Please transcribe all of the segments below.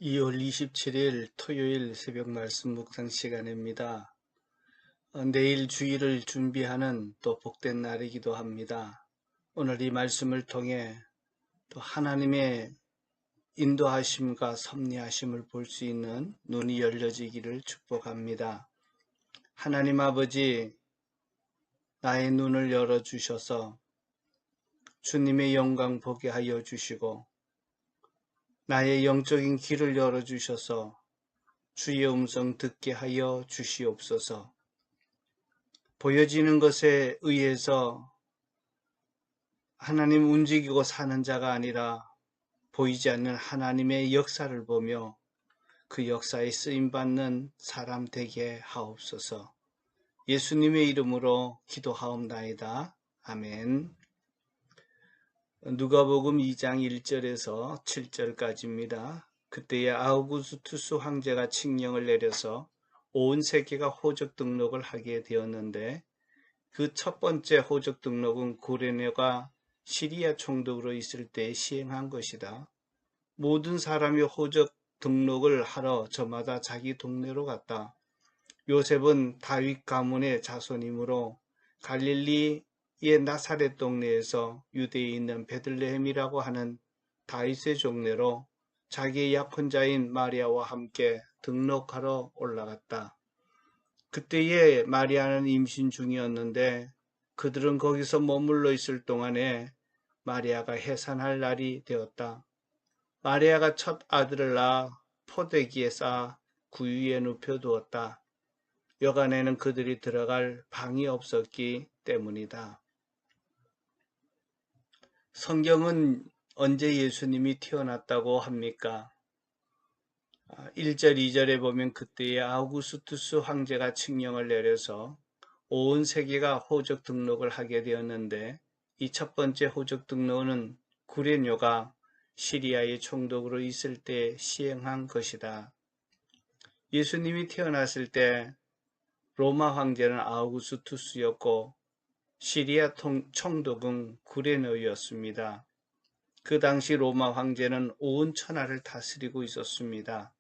2월 27일 토요일 새벽 말씀 묵상 시간입니다. 내일 주일을 준비하는 또 복된 날이기도 합니다. 오늘 이 말씀을 통해 또 하나님의 인도하심과 섭리하심을 볼 수 있는 눈이 열려지기를 축복합니다. 하나님 아버지, 나의 눈을 열어주셔서 주님의 영광 보게 하여 주시고 나의 영적인 귀를 열어주셔서 주의 음성 듣게 하여 주시옵소서. 보여지는 것에 의해서 하나님 움직이고 사는 자가 아니라 보이지 않는 하나님의 역사를 보며 그 역사에 쓰임받는 사람 되게 하옵소서. 예수님의 이름으로 기도하옵나이다. 아멘. 누가복음 2장 1절에서 7절까지입니다. 그때에 아우구스투스 황제가 칙령을 내려서 온 세계가 호적 등록을 하게 되었는데 그 첫 번째 호적 등록은 구레네가 시리아 총독으로 있을 때 시행한 것이다. 모든 사람이 호적 등록을 하러 저마다 자기 동네로 갔다. 요셉은 다윗 가문의 자손이므로 갈릴리의 나사렛 동네에서 유대에 있는 베들레헴이라고 하는 다윗의 종내로 자기의 약혼자인 마리아와 함께 등록하러 올라갔다. 그때에 마리아는 임신 중이었는데 그들은 거기서 머물러 있을 동안에 마리아가 해산할 날이 되었다. 마리아가 첫 아들을 낳아 포대기에 쌓아 구유에 눕혀두었다. 여간에는 그들이 들어갈 방이 없었기 때문이다. 성경은 언제 예수님이 태어났다고 합니까? 1절, 2절에 보면 그때에 아우구스투스 황제가 칙령을 내려서 온 세계가 호적 등록을 하게 되었는데 이 첫 번째 호적 등록은 구레뇨가 시리아의 총독으로 있을 때 시행한 것이다. 예수님이 태어났을 때 로마 황제는 아우구스투스였고 시리아 총독은 구레뇨였습니다. 그 당시 로마 황제는 온 천하를 다스리고 있었습니다.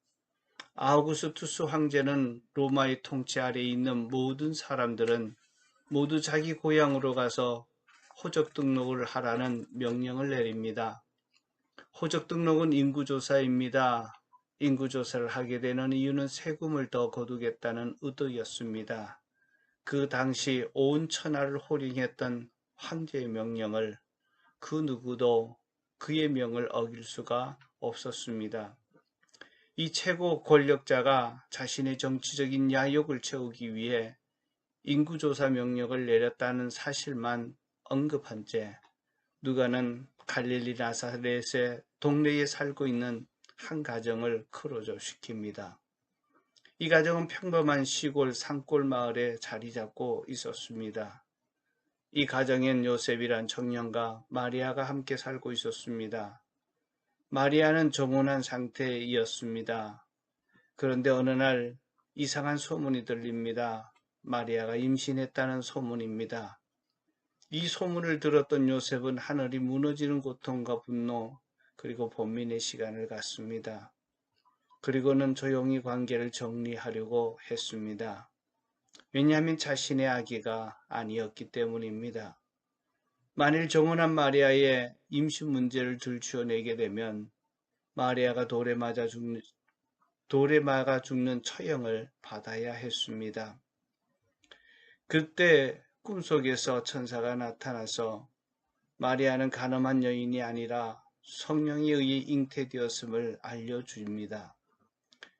아우구스투스 황제는 로마의 통치 아래에 있는 모든 사람들은 모두 자기 고향으로 가서 호적 등록을 하라는 명령을 내립니다. 호적 등록은 인구조사입니다. 인구조사를 하게 되는 이유는 세금을 더 거두겠다는 의도였습니다. 그 당시 온 천하를 호령했던 황제의 명령을 그 누구도 그의 명을 어길 수가 없었습니다. 이 최고 권력자가 자신의 정치적인 야욕을 채우기 위해 인구조사 명령을 내렸다는 사실만 언급한 채 누가는 갈릴리 나사렛의 동네에 살고 있는 한 가정을 크로즈시킵니다. 이 가정은 평범한 시골 산골 마을에 자리 잡고 있었습니다. 이 가정엔 요셉이란 청년과 마리아가 함께 살고 있었습니다. 마리아는 정혼한 상태였습니다. 그런데 어느 날 이상한 소문이 들립니다. 마리아가 임신했다는 소문입니다. 이 소문을 들었던 요셉은 하늘이 무너지는 고통과 분노 그리고 본민의 시간을 갖습니다. 그리고는 조용히 관계를 정리하려고 했습니다. 왜냐하면 자신의 아기가 아니었기 때문입니다. 만일 정혼한 마리아의 임신 문제를 들추어내게 되면 마리아가 돌에 맞아 죽는 처형을 받아야 했습니다. 그때 꿈속에서 천사가 나타나서 마리아는 가늠한 여인이 아니라 성령에 의해 잉태되었음을 알려줍니다.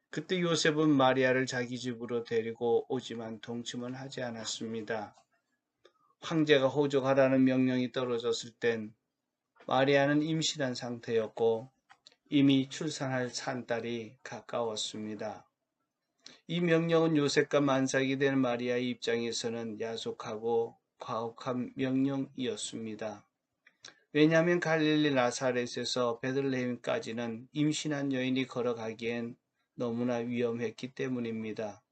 그때 요셉은 마리아를 자기 집으로 데리고 오지만 동침은 하지 않았습니다. 황제가 호적하라는 명령이 떨어졌을 땐 마리아는 임신한 상태였고 이미 출산할 산딸이 가까웠습니다. 이 명령은 요셉과 만삭이 된 마리아의 입장에서는 야속하고 과혹한 명령이었습니다. 왜냐하면 갈릴리 나사렛에서 베들레헴까지는 임신한 여인이 걸어가기엔 너무나 위험했기 때문입니다.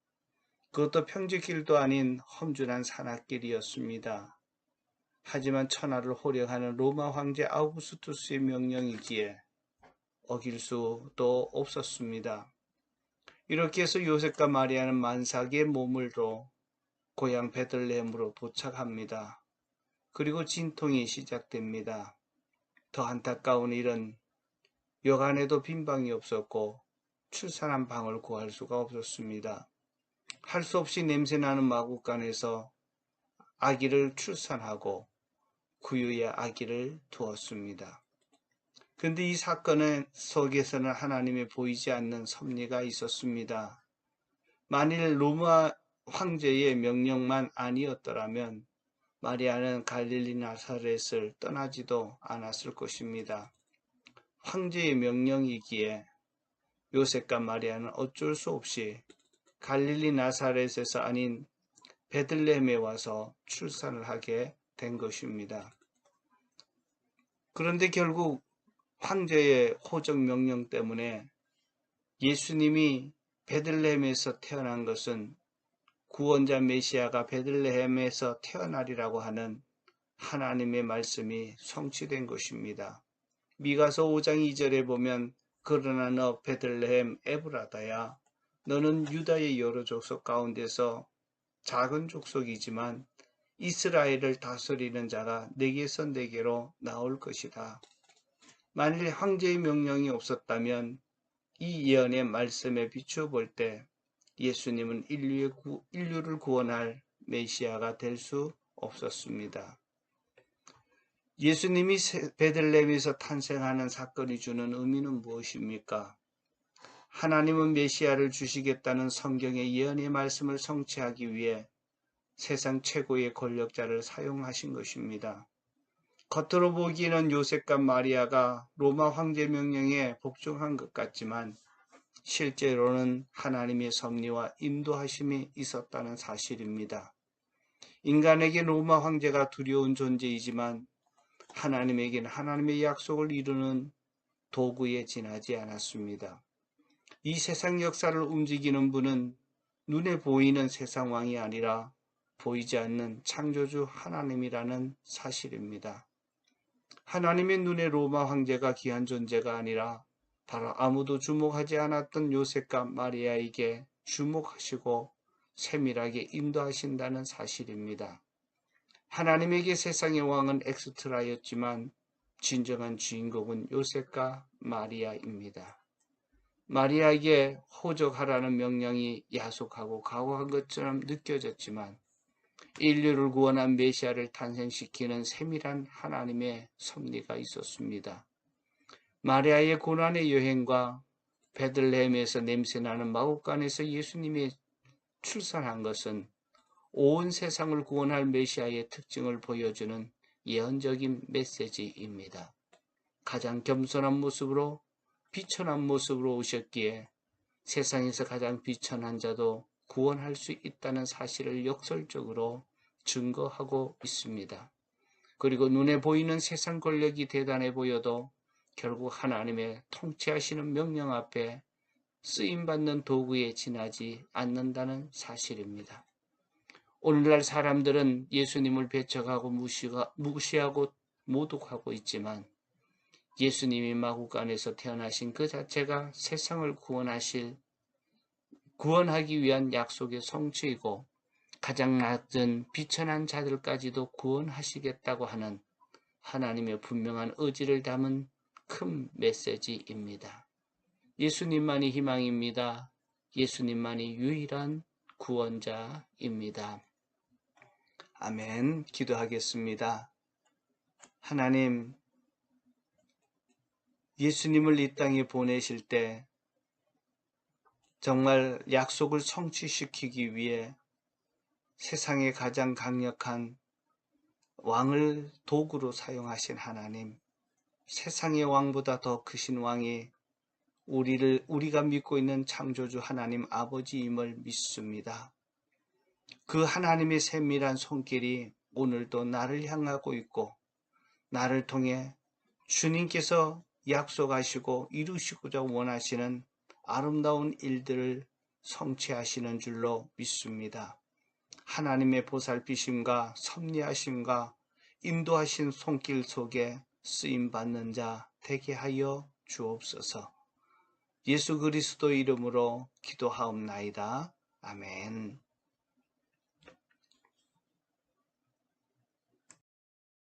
그것도 평지길도 아닌 험준한 산악길이었습니다. 하지만 천하를 호령하는 로마 황제 아우구스투스의 명령이기에 어길 수도 없었습니다. 이렇게 해서 요셉과 마리아는 만삭의 몸을로 고향 베들레헴으로 도착합니다. 그리고 진통이 시작됩니다. 더 안타까운 일은 여간에도 빈 방이 없었고 출산한 방을 구할 수가 없었습니다. 할 수 없이 냄새나는 마구간에서 아기를 출산하고 그 후에 아기를 두었습니다. 그런데 이 사건 속에서는 하나님의 보이지 않는 섭리가 있었습니다. 만일 로마 황제의 명령만 아니었더라면 마리아는 갈릴리 나사렛을 떠나지도 않았을 것입니다. 황제의 명령이기에 요셉과 마리아는 어쩔 수 없이 갈릴리 나사렛에서 아닌 베들레헴에 와서 출산을 하게 된 것입니다. 그런데 결국 황제의 호적 명령 때문에 예수님이 베들레헴에서 태어난 것은 구원자 메시아가 베들레헴에서 태어나리라고 하는 하나님의 말씀이 성취된 것입니다. 미가서 5장 2절에 보면 그러나 너 베들레헴 에브라다야 너는 유다의 여러 족속 가운데서 작은 족속이지만 이스라엘을 다스리는 자가 내게서 내게로 나올 것이다. 만일 황제의 명령이 없었다면 이 예언의 말씀에 비추어 볼 때 예수님은 인류를 구원할 메시아가 될 수 없었습니다. 예수님이 베들레헴에서 탄생하는 사건이 주는 의미는 무엇입니까? 하나님은 메시아를 주시겠다는 성경의 예언의 말씀을 성취하기 위해 세상 최고의 권력자를 사용하신 것입니다. 겉으로 보기에는 요셉과 마리아가 로마 황제 명령에 복종한 것 같지만 실제로는 하나님의 섭리와 인도하심이 있었다는 사실입니다. 인간에게 로마 황제가 두려운 존재이지만 하나님에게는 하나님의 약속을 이루는 도구에 지나지 않았습니다. 이 세상 역사를 움직이는 분은 눈에 보이는 세상 왕이 아니라 보이지 않는 창조주 하나님이라는 사실입니다. 하나님의 눈에 로마 황제가 귀한 존재가 아니라 바로 아무도 주목하지 않았던 요셉과 마리아에게 주목하시고 세밀하게 인도하신다는 사실입니다. 하나님에게 세상의 왕은 엑스트라였지만 진정한 주인공은 요셉과 마리아입니다. 마리아에게 호적하라는 명령이 야속하고 가혹한 것처럼 느껴졌지만 인류를 구원한 메시아를 탄생시키는 세밀한 하나님의 섭리가 있었습니다. 마리아의 고난의 여행과 베들레헴에서 냄새나는 마구간에서 예수님이 출산한 것은 온 세상을 구원할 메시아의 특징을 보여주는 예언적인 메시지입니다. 가장 겸손한 모습으로 비천한 모습으로 오셨기에 세상에서 가장 비천한 자도 구원할 수 있다는 사실을 역설적으로 증거하고 있습니다. 그리고 눈에 보이는 세상 권력이 대단해 보여도 결국 하나님의 통치하시는 명령 앞에 쓰임받는 도구에 지나지 않는다는 사실입니다. 오늘날 사람들은 예수님을 배척하고 무시하고 모독하고 있지만 예수님이 마구간에서 태어나신 그 자체가 세상을 구원하기 위한 약속의 성취이고 가장 낮은 비천한 자들까지도 구원하시겠다고 하는 하나님의 분명한 의지를 담은 큰 메시지입니다. 예수님만이 희망입니다. 예수님만이 유일한 구원자입니다. 아멘. 기도하겠습니다. 하나님, 예수님을 이 땅에 보내실 때 정말 약속을 성취시키기 위해 세상의 가장 강력한 왕을 도구로 사용하신 하나님, 세상의 왕보다 더 크신 왕이 우리가 믿고 있는 창조주 하나님 아버지임을 믿습니다. 그 하나님의 세밀한 손길이 오늘도 나를 향하고 있고 나를 통해 주님께서 약속하시고 이루시고자 원하시는 아름다운 일들을 성취하시는 줄로 믿습니다. 하나님의 보살피심과 섭리하심과 인도하신 손길 속에 쓰임받는 자 되게 하여 주옵소서. 예수 그리스도 이름으로 기도하옵나이다. 아멘.